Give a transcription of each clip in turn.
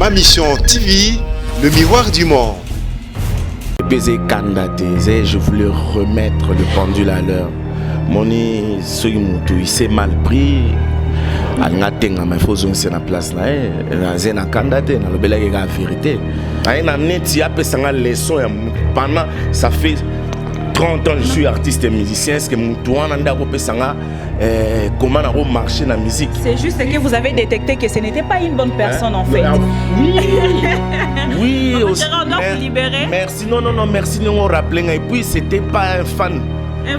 Ma mission TV, le miroir du monde. Baiser candidaté, je voulais remettre le pendule à l'heure. Moni Soymutu, il s'est mal pris. Alngatenga mais faut zoncer na place na na candidaté na lobela la vérité. Aina neti a pesanga leçon pendant ça fait 30 ans je suis artiste et musicien. Est-ce que mon toit n'a pas pesanga comment on a marché dans la musique? C'est juste que vous avez détecté que ce n'était pas une bonne personne en fait. Oui, oui. On doit vous libérer. Merci, non, merci de nous rappeler. Et puis, c'était pas un fan.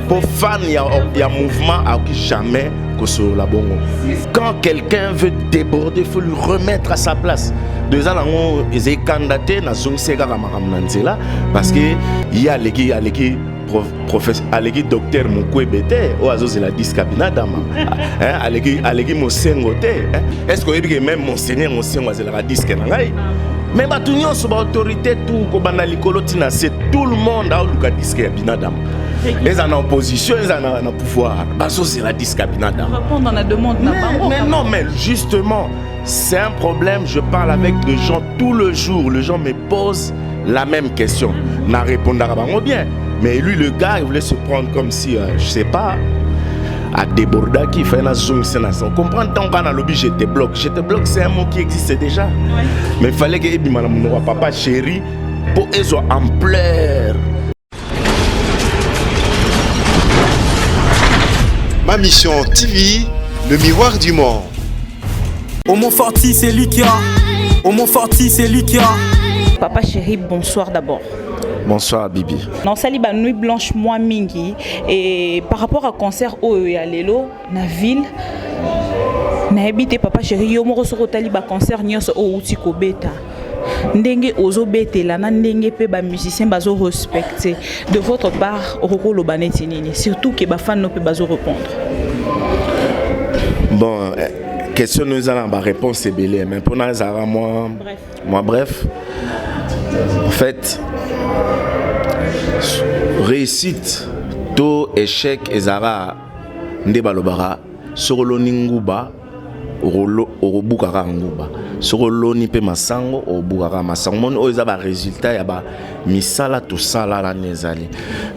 Pour fan, il y a un mouvement à qui jamais que sur la bongo. Quand quelqu'un veut déborder, il faut lui remettre à sa place. Deux ans, ils ont candidaté dans une série parce que il y a l'équipe professeur aleki docteur Mukwebete o azo la discabina dama aleki mosengo te est-ce que même monseigneur mosengo la disque na ngai mais batu nyonso ba autorité tout ko bana likolo tina c'est tout le monde a luka disque bina dama les en opposition les en pouvoir bazo la disque bina dama répondre à la demande mais non mais justement c'est un problème. Je parle avec des gens tout le jour, les gens me posent la même question na répondre à bien. Mais lui, le gars, il voulait se prendre comme si, je sais pas, à déborder qui fait une zone sénation. Comprendre tant qu'on a lobby, je te bloque. Je te bloque, c'est un mot qui existe déjà. Ouais. Mais il fallait que mon papa chéri pour qu'ils soient ampleur. Ma mission TV, le miroir du monde. Au Mont Forti, c'est lui qui a. Au Mont Forti, c'est lui qui a. Papa chéri, bonsoir d'abord. Bonsoir Bibi. Non, saliba nuit blanche moi mingi et par rapport à concert au ya lelo na ville na habité papa chéri yo moko soko taliba concert nyonso o uti ko beta ndenge ozo betela na ndenge pe ba musicien bazo respecter de votre part okoko lo baneti nini surtout que ba fan no pe bazo répondre. Bon, question nous allons ba réponse c'est belé mais pour na zara moi bref. En fait, réussite, to échec et zara ndebalobara solo ninguba orobukara nguba solo ni pe masango obukara masango mon oza ba résultat ya ba misala to sala la nezali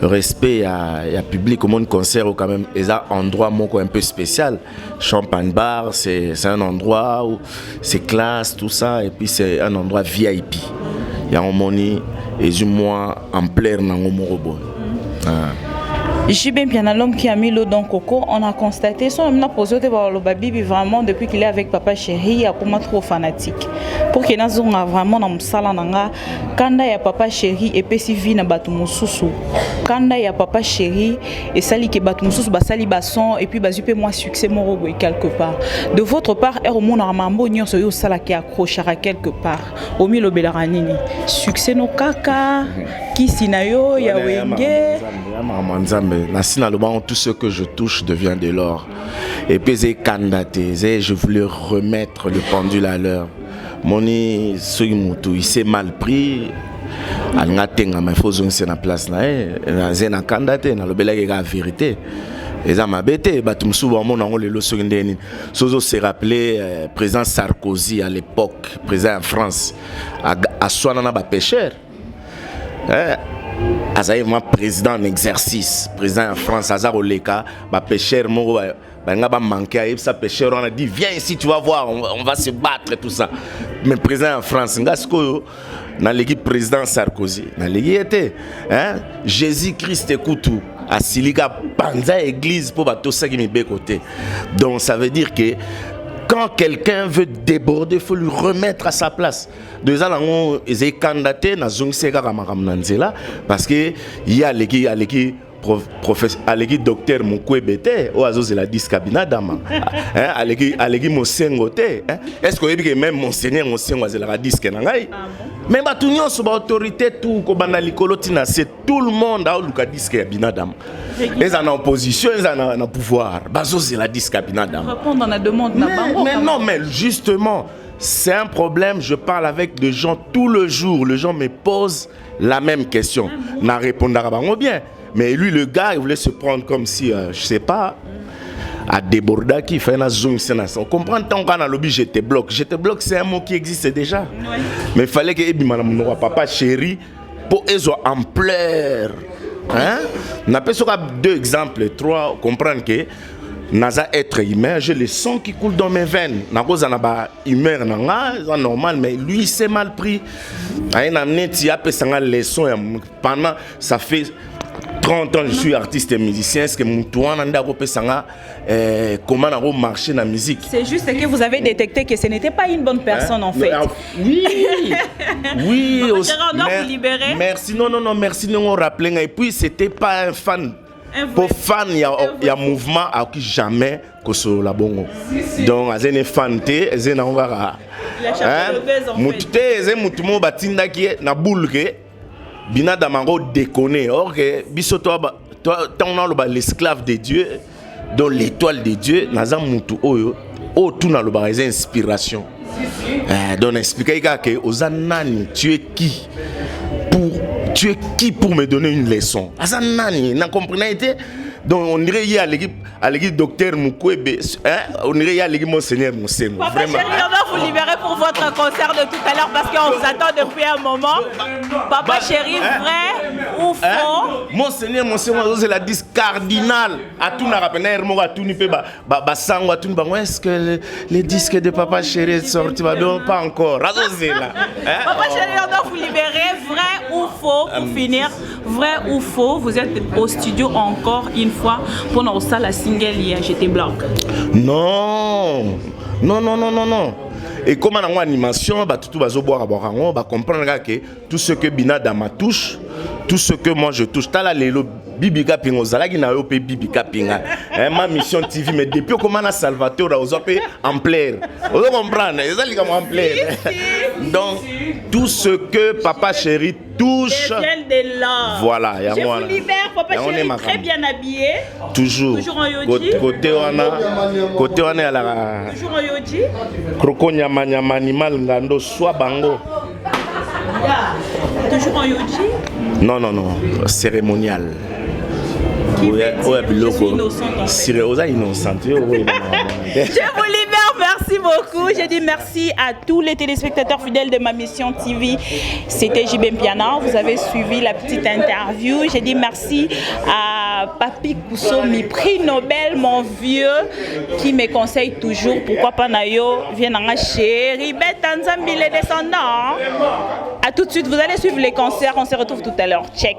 respect ya public au monde concert quand même eza endroit moko un peu spécial champagne bar c'est un endroit où c'est classe tout ça et puis c'est un endroit VIP. Il y a un moni et du moins en plein dans le morobo. Je suis bien l'homme qui a mis l'eau dans le coco. On a constaté, son homme n'a posé le baby vraiment depuis qu'il est avec papa chéri, il y a comment trop fanatique. Pour qu'il y ait vraiment dans le salon, quand il y a papa chéri et puis si vit dans batu mususu. Quand il y a papa chéri et sali qui batu mususu, sali basson et puis bazupe moi succès morobo quelque part. De votre part, er au monde ramambo nyon so yo sala qui accroche à quelque part. Au milieu de belaranini. Succès no kaka, qui sinayo ya wenge. Tout ce que je touche devient de l'or. Et puis j'ai candidaté, je voulais remettre le pendule à l'heure. Moni Soymutu, il s'est mal pris. Alngatenga mais faut zoncer na place na candidaté na lobela la vérité. Et ça m'a bêté, batumsu ba mon ngolo le sogndeni. Sozo se rappelé président Sarkozy à l'époque, président en France à Soana ba pêcheur. Azaïma président en exercice, président en France, Azar Oleka, pêcheur, manqué, ça pêcheur, on a dit viens ici, tu vas voir, on va se battre et tout ça. Mais président en France, dans l'équipe président Sarkozy, dans l'équipe était, Jésus-Christ écoute tout, à Siliga, Panza église pour tout ça qui m'est côté. Donc ça veut dire que quand quelqu'un veut déborder, il faut lui remettre à sa place. Deux ans, ils ont candidaté dans une série parce que il y a l'équipe professeur aleki docteur Mukwebete o azo la discabina dama aleki mosengo te est-ce que même monseigneur mosengo la disque na ngai mais batu nyonso ba autorité tout ko bana likolo tina c'est tout le monde a luka disque ya bina dama les en opposition les en pouvoir bazo la disque ya bina dama répondre à la demande mais non mais justement c'est un problème. Je parle avec des gens tout le jour, les gens me posent la même question na répondre à bien. Mais lui, le gars, il voulait se prendre comme si, je sais pas, à déborder qui fait un zoom. On comprend tant qu'on a lobby, je te bloque. Je te bloque, c'est un mot qui existe déjà. Oui. Mais il fallait que mon papa chéri pour qu'ils ampleur. Hein? On appelle ça 2 exemples, 3, comprendre que naza être humain, j'ai le sang qui coule dans mes veines. Nakoza na ba humeur c'est normal, mais lui c'est mal pris. Aïe amené tia pe sanga leçon pendant ça fait 30 ans je suis artiste et musicien. Est-ce que mon toit n'a pas sanga comment on a marché dans la musique? C'est juste que vous avez détecté que ce n'était pas une bonne personne en fait. Oui, oui. On doit vous libérer. Merci, non, merci de nous rappeler. Et puis c'était pas un fan. Pour fan, il y a un mouvement à qui jamais que ce la bongo. Donc, à un fan, à un va. Mouté, moutumo batinda qui est na boule que bina damango déconné. Or que bisoto toi l'esclave de Dieu, dans l'étoile de Dieu, naza moutou oyo, tout na loba les inspiration. Donc expliquer que ozanani, tu es qui pour me donner une leçon? Azanani, n'a comprenez pas? Donc on irait y à l'équipe docteur Mukwebe, on irait y à l'équipe Monseigneur Moussem. Papa chéri, on va vous libérer pour votre concert de tout à l'heure parce qu'on vous attend depuis un moment. Papa chéri, vrai ou faux? Monseigneur Moussem, c'est la disque cardinal. À tout n'a rappelé, à tout n'y peut pas. Est-ce que les disques de Papa chéri sont sortis? Non, pas encore. Papa chéri, on doit vous libérer, vrai ou faux? Pour finir, vrai ou faux? Vous êtes au studio encore une fois pour nous ça la single hier, j'étais bloqué. Non. Et comme en animation, tout va comprendre que tout ce que Bina Dama touche, tout ce que moi je touche, t'as là les Bibi Kapingo, Zalagi na yo pe Bibi Kapinga. Ma mission TV, mais depuis comment on a Salvatore, on a en plaire. Vous comprenez? C'est ça en plaire. Donc, tout ce que Papa chéri touche. De là. Voilà, il y a moi. Je vous libère, Papa chéri, très bien habillé. Toujours. Toujours en yodi. Côté on est à la. Toujours en yodi. Kroko nyama animal ngando soit bango. Toujours en yodi. Non, cérémonial. Je vous libère, merci beaucoup. Je dis merci à tous les téléspectateurs fidèles de ma mission TV. C'était JB Mpiana. Vous avez suivi la petite interview. Je dis merci à Papi Kousso, mi prix Nobel, mon vieux, qui me conseille toujours. Pourquoi pas Nayo, viens en chéri, Tanzambi les descendants. A tout de suite, vous allez suivre les concerts. On se retrouve tout à l'heure. Check.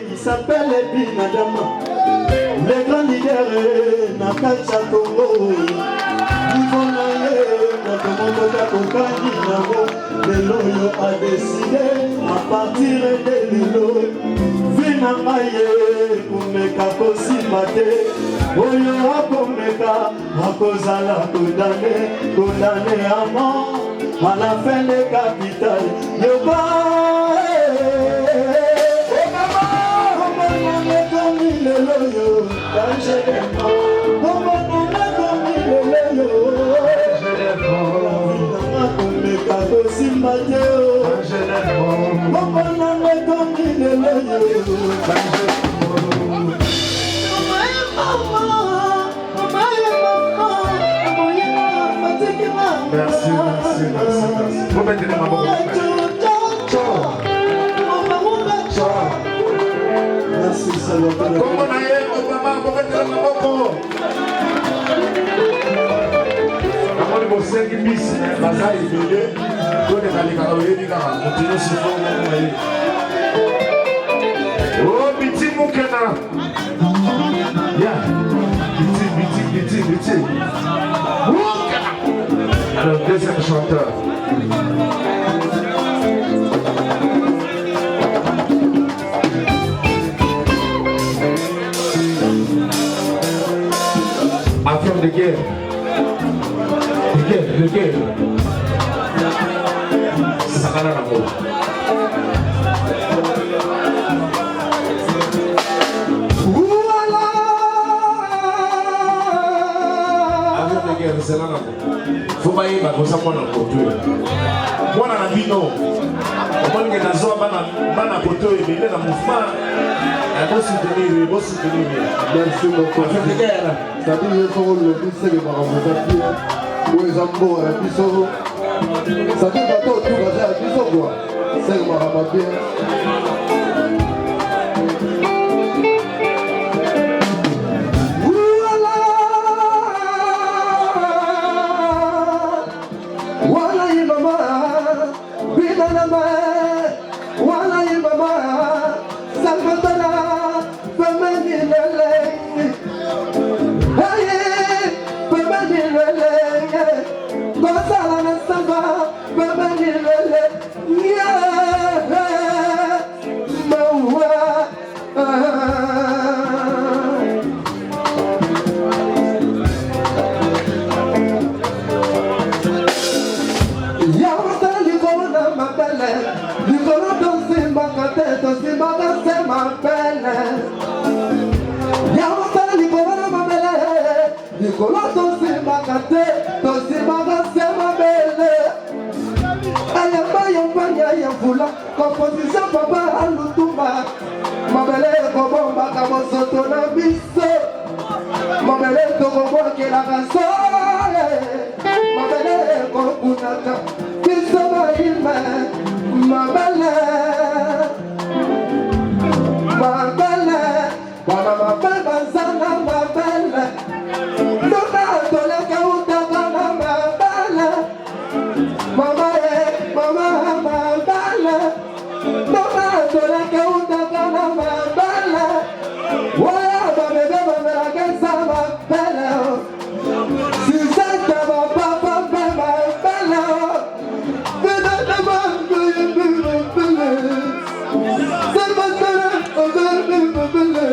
Il s'appelle Binadama, les grands leaders na Kacha Congo. Le loyo a décidé à partir de l'îlot. Vinamaye, Kumeka Kosimate, Oyo Akomeka, Akozala condamné à mort à la fin des capitales. Yoba, le loyo, merci. Vous mettez les mains. Kombo na ye Obama boketela maboko. Namoni bosengi bisi baza ebele kone kalingaka oyebi kaka continue sifongo na ye. Oh biti mukena. Ya. Biti. Mukena. Alors deuxième chanteur. Affaire de guerre. De guerre. Sakana Rambo. Affaire de guerre, c'est là. Faut pas y aller, comme ça, moi, dans le côté. Moi, dans la vie, non. Moi, je suis dans la côté, je suis dans le mouvement. Il faut soutenir. Merci beaucoup. Affaire de guerre. C'est-à-dire qu'il faut le plus de paramètres. Pour les amours, et puis ça. Ça fait que tout va faire, et puis ça, quoi. C'est le maramabien. Composition papa alutumba mabele kobomba kama soto na biso mabele tokobwa kela kaso mabele kokunaka biso maime mabele bana mabele bazana mabele ndoka toleka utaka na mabele mama mabele Mama, tola que uta kana mabala. Waya babebe babela kensa mabala. Si santa baba mabala. Bebe baba mabala. Sama sana mabala.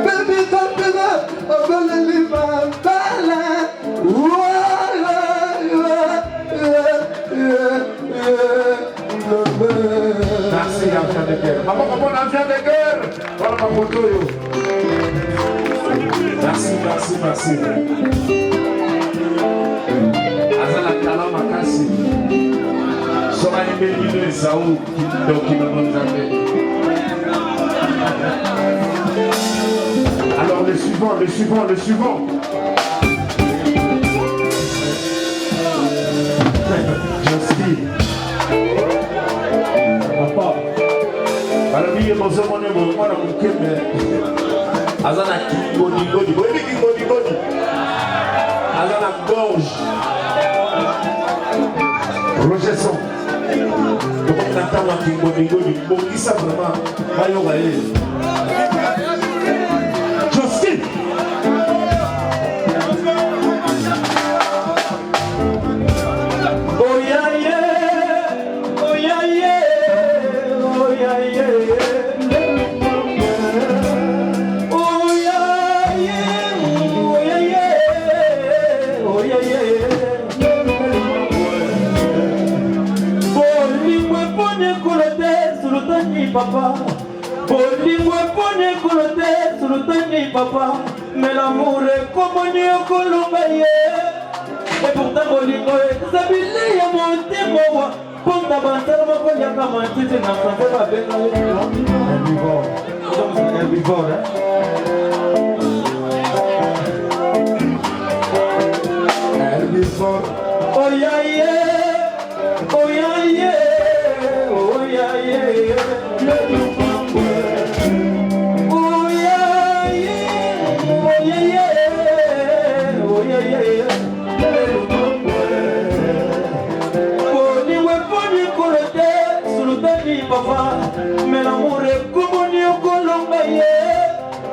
Baby kapela mabala li mabala. Merci, enfant de guerre. Maman, enfant de guerre. Voilà ma photo. Merci. Azala kala makasi. Sora ebeli le zaou donc il nous avait. Alors le suivant. Justine. Papa. Alors lui, il m'a demandé moi dans mon cœur, mais Azana Kingoni. Azana gorge. Roger Son. Donc on attend à Kingoni. Bon, qui ça vraiment? Mayo Gaël. Justine. Papa, Bolingo pone kolote sultani papa, mais l'amour est comme Dieu colombaye. Et pourtant Bolingo est sabili ya monte mowa, ponta bantala makonya kama tete na français ba benga herbivore. Herbivore. Oh yeah yeah, oh yeah yeah, oh yeah yeah. Oh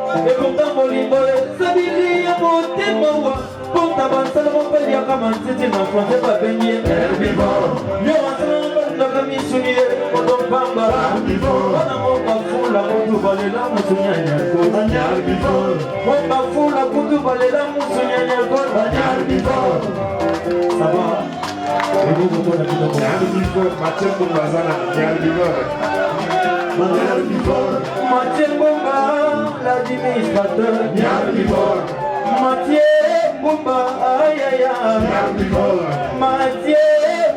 Et pourtant bolingo sabili ya motema wa Ponta bansala mopeli ya kama ntiti na français babengi herbivore Yo wasala ndaka misunie Koto pamba Wana moka fula kutu balela musunyanya Koto herbivore Moka fula kutu balela musunyanya Koto herbivore Ça va Et vous vous connaissez le mot herbivore Mathieu Bombazana herbivore Mathieu Bomba, l'administrateur herbivore Mathieu Bomba, aïe aïe aïe Mathieu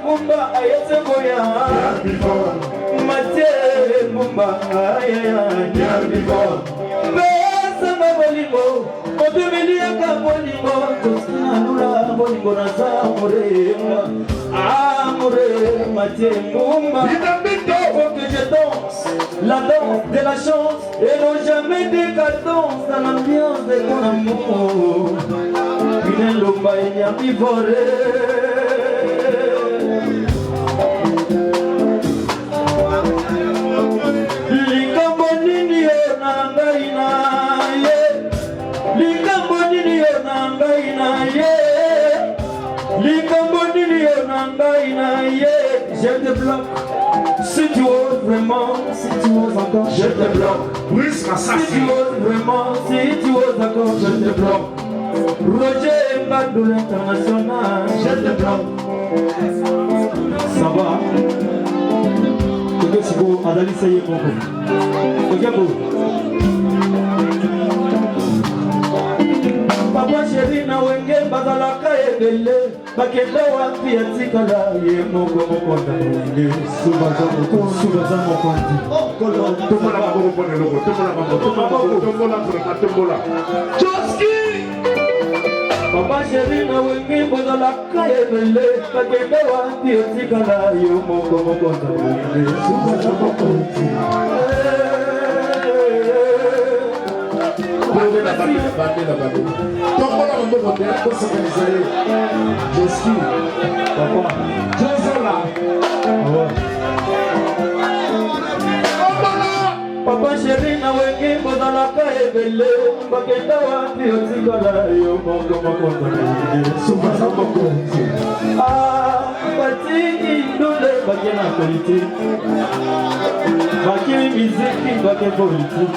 Bomba, aïe Segoya Mathieu Bomba, aïe aïe aïe herbivore Besanga bolingo, otumiliaka bolingo Tosina nula bolingo na sa amore Amore, Mathieu Bomba Faut que je danse la danse de la chance et non jamais de cadence dans l'ambiance de ton amour. Une loba et herbivore. Likambo nini yo na ngai na ye. Likambo nini yo na ngai na ye. Likambo nini yo na ngai na ye. Je te bloque. Si tu oses vraiment, si tu oses encore, je te bloque. Si tu oses vraiment, si tu oses encore, je te bloque. Roger Mbadou l'international, je te bloque. Ça va. Quelque chose pour Adali Saye Moko. Ok pour Papa chéri na wenge bazalaka ebele bakenda wapi atikala ye moko moko na wenge subaza mokonzi tomola maboko pone loko tomola Joski Papa chéri na wenge bazalaka ebele bakenda wapi atikala ye moko moko na wenge subaza mokonzi Tombola maboko te kosekaniza ye Joski Papa Jozola Papa chéri na wenge bozalaka ebele bakenda wapi otikala yo moko moko subaza mokonzi batiki ndule bakena politique bakini miziki bake politique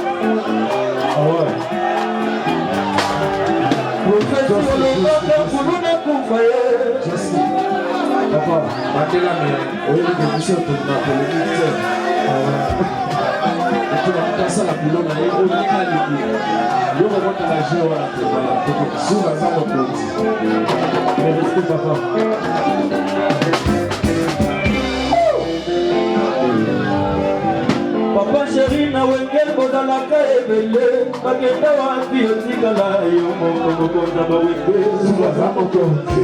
Professeur Olokaka kuluna kufaye Papa, bakela me oyebi ke biso tona polémique Tuna la kulona ye olinga liki Yo kobota la jeu wana tobala Suba za mokonzi Merci papa Papa chéri na wengel bozalaka ebele bakenda wapi otikala yo moko mokonza bawenge subaza mokonzi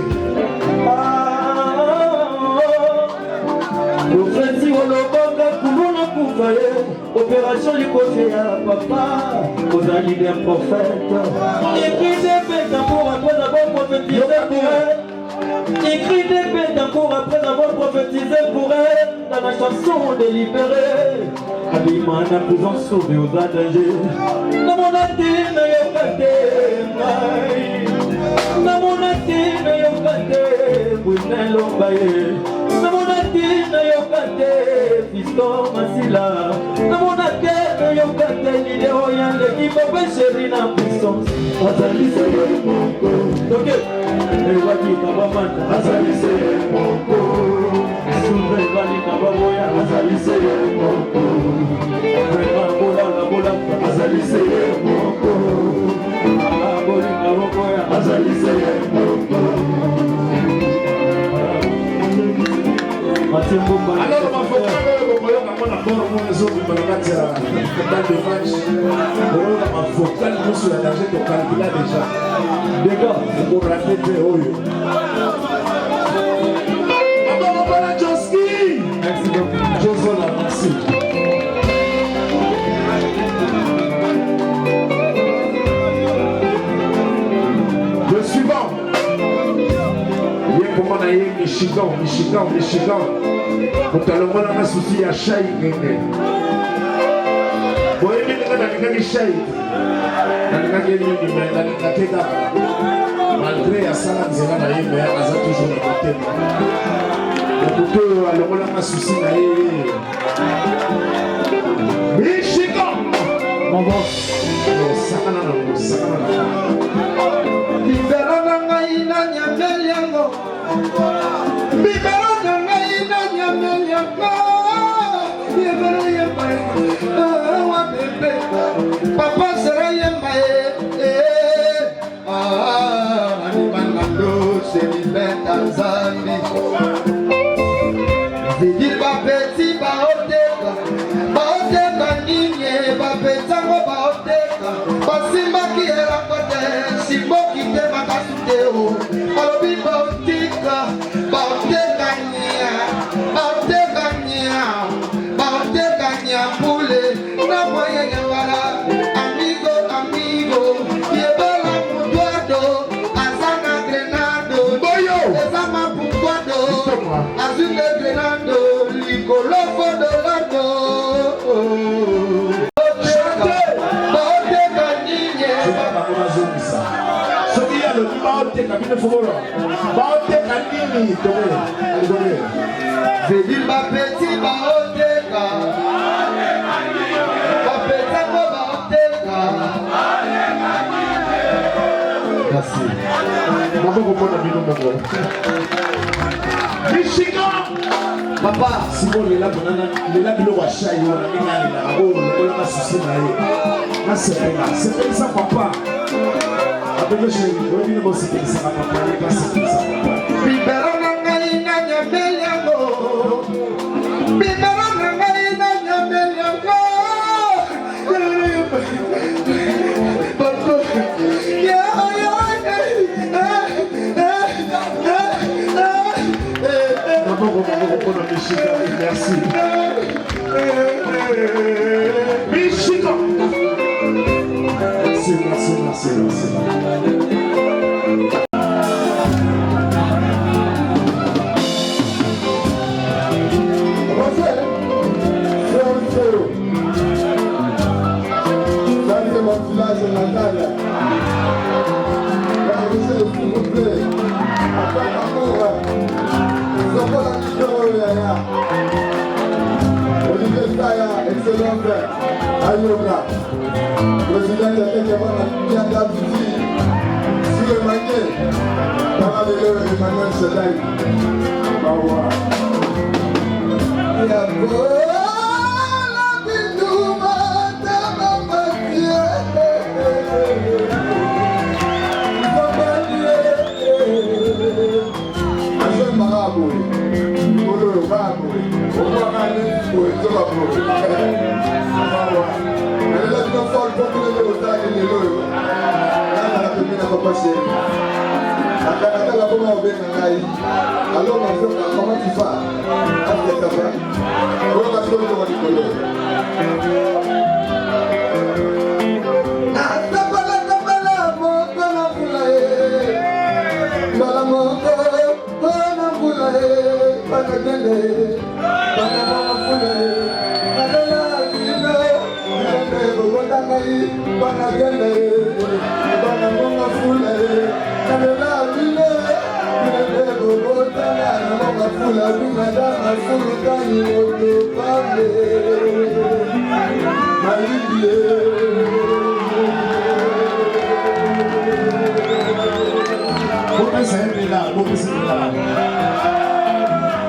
Profesi olobaka kuluna kufa ye opération likofe ya papa ozali bien prophète écrit des bêtes d'amour après avoir prophétisé pour elle Écrit des bêtes d'amour après avoir prophétisé pour elle dans la chanson délibérée Abimana prison sauvé aux dangers Dans mon atine yokate Dans mon atine yokate Bouinelo Baye Dans mon atine yokate Fiston Masila Dans mon atine yokate L'idéo yande Ipope chéri na puissance Azali seye moko Ok Ewaki kabamanta Azali seye moko Souvre vali kababoya Azali seye moko Vraiment bola la bola Azali seye moko Aboli kababoya Azali seye moko Alors ma photo bokoyoka mona boro mona ezobima na kati ya date de match bokoyoka mafokali nyonso ya danger tokalkula déjà dega okorate te oyo abomobona Joski Jozola merci le suivant komona ye Michigan kotalomona na susi ya shai ngenge boyebi ndenge nalingaki shai nalingaki mingi me nalingaki kaka malgré asala nzela na ye me aza toujours na motema mokutu oyo alongolanga susi na ye bishika mobo sakana nango sakana nango libero na ngai na nyameli yango libero na ngai na nyameli yango libero yemba wa bebe papa sera yemba animangando se libeta zambi vidi bapeti baoteka baoteka ninye bapetango baoteka basimbaki elakote simboki te makasi te o balobi baotika baoteka nia baoteka nia baoteka nia pule na moye nyangala amigo amigo yebala mutuado azana grenado boyo ezama pukwado azune grenado likolofo dolado baoteka ninye soki yalobi baoteka bino fokolo baoteka nini tokoyo aligole vedil bapeti baoteka bapetango baoteka kasi maboko mpona bino moko mishika papa siko lela biloko ashai wana mingalela oyo lokolaka susi na ye nasepela sepelisa papa abelosebino bosepelisaka papa basepelisa papa bibero na ngai na nyameli yango bibero na ngai na nyameli yango merci. Michigan. Merci. Excellent frère, Ayoka, président de la si le manier, par le Emmanuel Sedai, Bawa. Comment tu vas?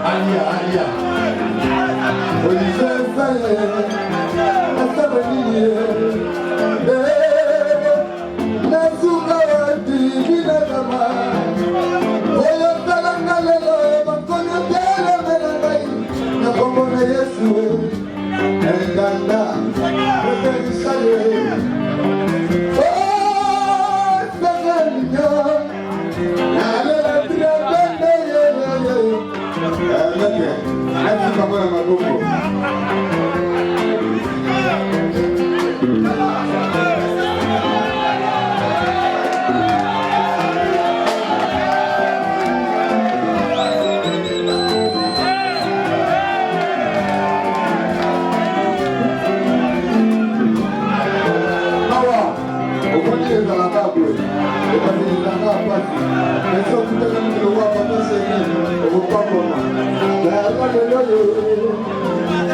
Alia. Merci au putain de le roi, papa, c'est bien. Au repas, maman. La la la la la.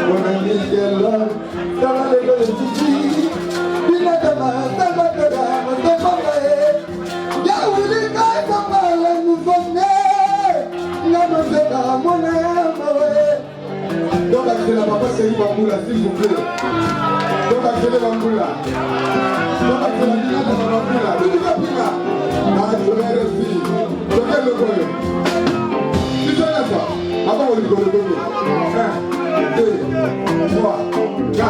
Mon ami, quel homme. La la la la Titi. Bila dama, dama dama, dama dama. Ya wuli ka dama la mouvement. La mafeta, mon amour. Donc, accélérez la papa, c'est Bamboula, s'il vous plaît. Donc, accélérez Bamboula. Donc, accélérez la Bamboula. Le petit Bamboula. Accélérez le fil. Donc, quel le goût? Tu sais là, ça. Avant, on lui donne le goût. 1, 2, 3, 4.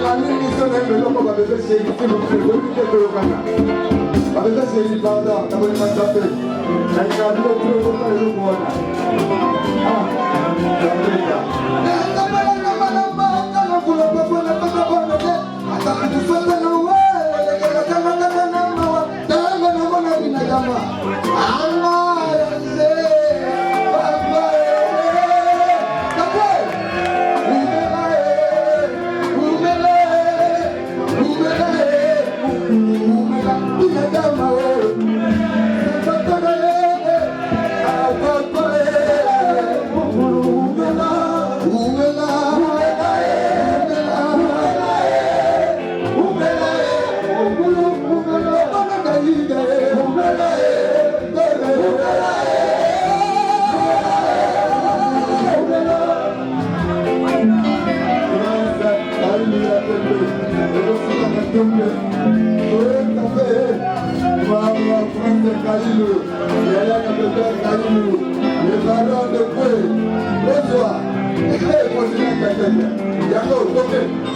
La mission est le nom qu'on va bébé, c'est ici, vous pouvez le plus que le Ghana. La bébé, c'est une pardon, t'as voulu m'en taper. La mission est le plus que le Ghana. Ah,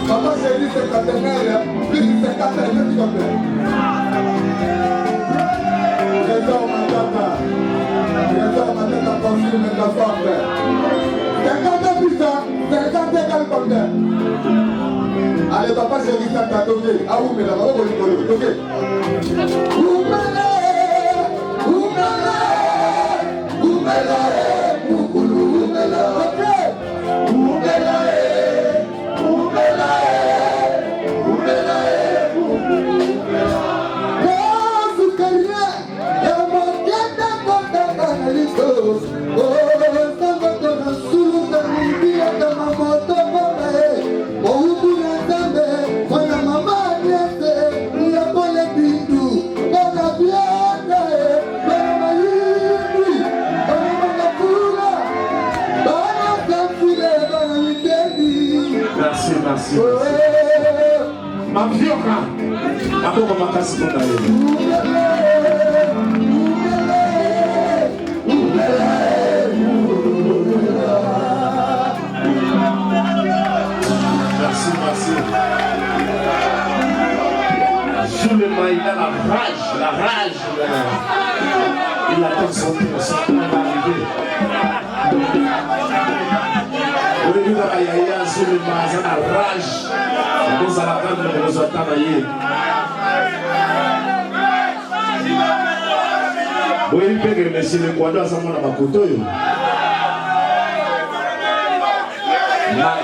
papa c'est dit c'est caténaire, plus c'est caténaire, petit comme trésor ma tata confirme la forme. 50 puissants, 50 égales comme ça. Allez papa c'est dit ça t'as toqué. Ah oui mais là-bas, on va lui toquer. Merci. Ma vioca. Après on va casser ton d'ailleurs. Merci. Soulema, il a la rage. Il attend son temps va arriver. Oui, il Soulema, il a la rage. Nous allons attendre le résultat. Oui, il peut remercier le Kouado à sa mona Makoto. Mag.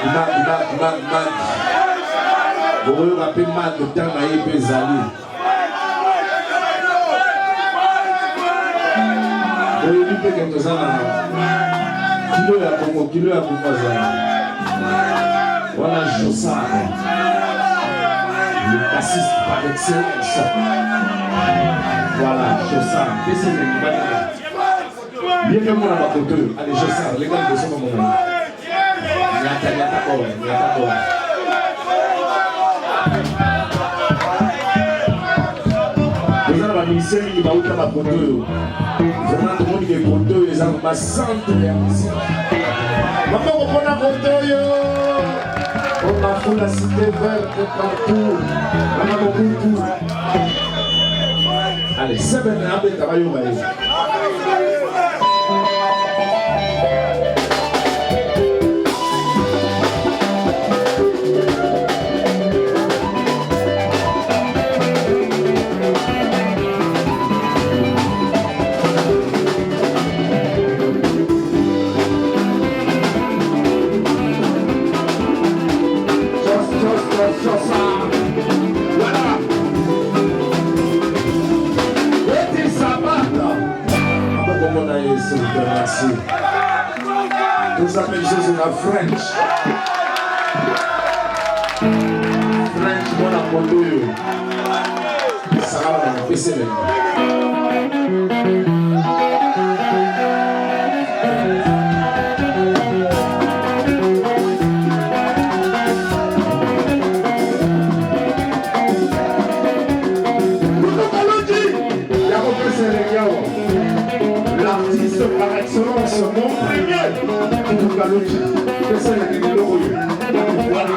Vous rappelez Mag de Tanaï Bezali. Oui, il peut que nous allons kilo ya Congo. Voilà Jossa, le bassiste par excellence. Voilà Jossa, bien que moi on a Makoto. Allez Jossa, les gars de son moment. Vous avez la mission qui va ouvrir ma photo. Vous avez tout le monde qui est photo, les gens ma santé. Maman, on prend la photo. On a fait la cité verte partout. On a beaucoup. Allez, c'est bien, on va travailler. Voilà. s'il vous plaît, merci. Tout ça, même chose, c'est la French. French, moi, la moto, ça va, on peut se lever. L'artiste par excellence, mon premier, Koukalouchi, c'est le glorieux. Voilà.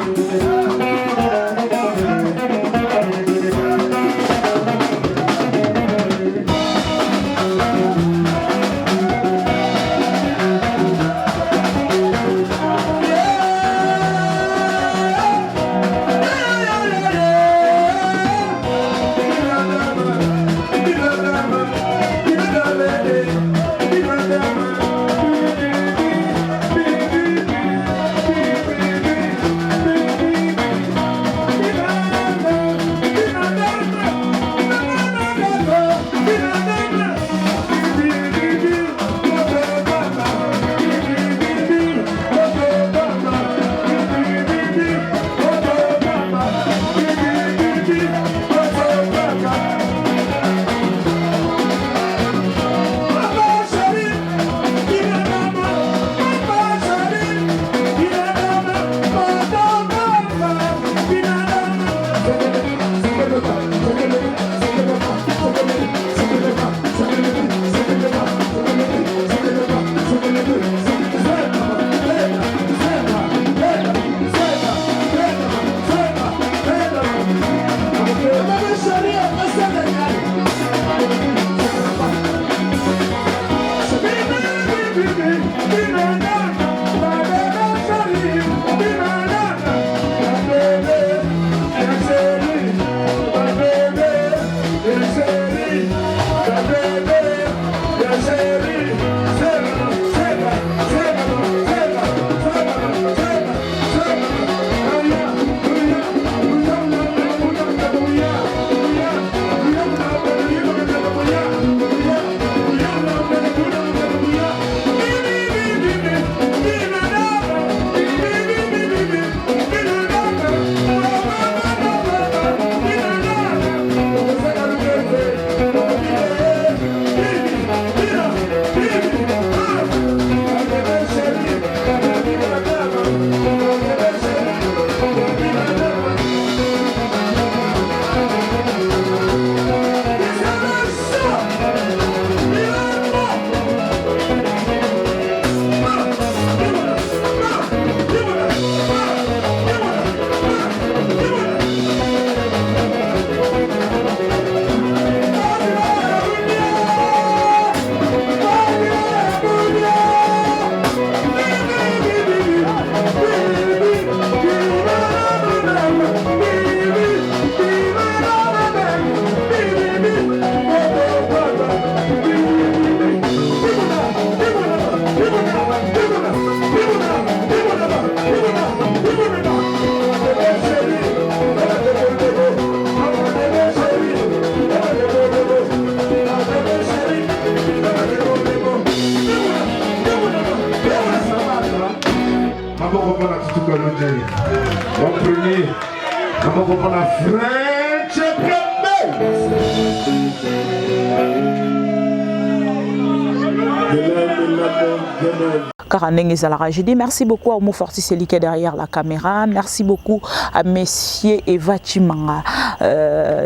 Je dis merci beaucoup à Omo Forti, c'est lui qui est derrière la caméra. Merci beaucoup à Messieurs Eva Chimanga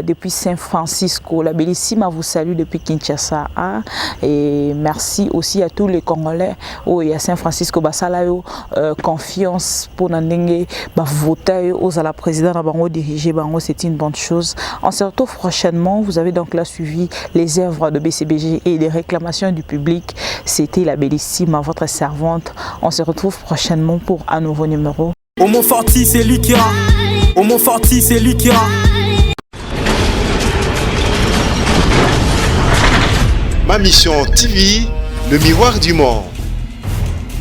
depuis San Francisco. La Bellissima vous salue depuis Kinshasa. Hein? Et merci aussi à tous les Congolais et à San Francisco. Basalayo confiance pour Nandenge, voter aux à la présidente Bango diriger Bango, c'est une bonne chose. On se retrouve prochainement. Vous avez donc là suivi les œuvres de BCBG et les réclamations du public. C'était la Bellissima, votre servante. On se retrouve prochainement pour un nouveau numéro. Omo Forti, c'est lui qui a. Omo Forti, c'est lui qui a. Ma mission TV, le miroir du monde.